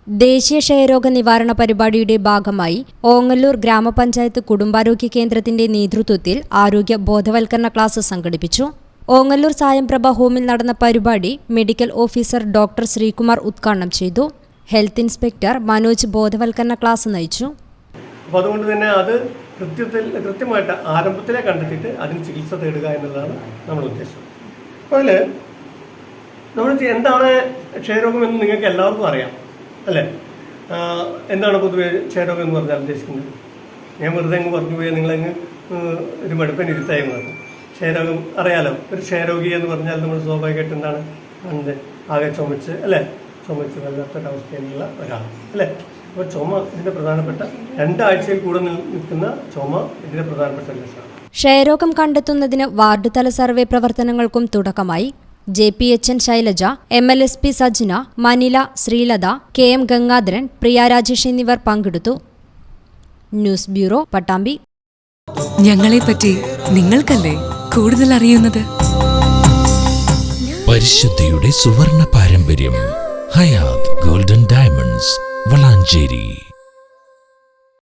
ദേശീയ ക്ഷയരോഗ നിവാരണ പരിപാടിയുടെ ഭാഗമായി ഓങ്ങല്ലൂർ ഗ്രാമപഞ്ചായത്ത് കുടുംബാരോഗ്യ കേന്ദ്രത്തിന്റെ നേതൃത്വത്തിൽ ആരോഗ്യ ബോധവൽക്കരണ ക്ലാസ് സംഘടിപ്പിച്ചു. ഓങ്ങല്ലൂർ സായംപ്രഭ ഹോമിൽ നടന്ന പരിപാടി മെഡിക്കൽ ഓഫീസർ ഡോക്ടർ ശ്രീകുമാർ ഉദ്ഘാടനം ചെയ്തു. ഹെൽത്ത് ഇൻസ്പെക്ടർ മനോജ് ബോധവൽക്കരണ ക്ലാസ് നയിച്ചു. അതുകൊണ്ട് തന്നെ അത് കൃത്യമായിട്ട് ആരംഭത്തിലെ കണ്ടെത്തിയിട്ട് അതിന് ചികിത്സ തേടുക എന്നുള്ളതാണ് നമ്മുടെ ഉദ്ദേശം. അതിൽ നമ്മൾ എന്താണ് ക്ഷയരോഗം എന്ന് നിങ്ങൾക്ക് എല്ലാവർക്കും അറിയാം അല്ലേ? എന്താണ് പൊതുവെ ക്ഷയരോഗം എന്ന് പറഞ്ഞാൽ ഉദ്ദേശിക്കുന്നത്? ഞാൻ വെറുതെ അങ്ങ് പറഞ്ഞു പോയാൽ നിങ്ങളങ്ങ് ഒരു മടുപ്പൻ ഇരുത്തായി മാറും. ക്ഷയരോഗം അറിയാലോ. ഒരു ക്ഷയരോഗി എന്ന് പറഞ്ഞാൽ നമ്മൾ സ്വാഭാവികമായിട്ട് എന്താണ് ആകെ ചുമച്ച് അല്ലേ, ചുമച്ച് വല്ലാത്തൊരവസ്ഥയിലുള്ള ഒരാൾ അല്ലേ. അപ്പോൾ ചുമ ഇതിൻ്റെ പ്രധാനപ്പെട്ട 2 ആഴ്ചയിൽ കൂടെ നിൽക്കുന്ന ചുമ ഇതിൻ്റെ പ്രധാനപ്പെട്ട ലക്ഷണമാണ്. ക്ഷയരോഗം കണ്ടെത്തുന്നതിന് വാർഡ് തല സർവേ പ്രവർത്തനങ്ങൾക്കും തുടക്കമായി. JPHN Shailaja, MLSP Sajna, Manila, Sreelatha, KM Gangadharan, Priya Rajesh എന്നിവർ പങ്കെടുത്തു. News bureau, Pattambi. ഞങ്ങളെപ്പറ്റി നിങ്ങൾക്കല്ലേ കൂടുതൽ അറിയുന്നത്? പരിശുദ്ധിയുടെ സുവർണ പാരമ്പര്യം. Hayath golden diamonds, Valanchery.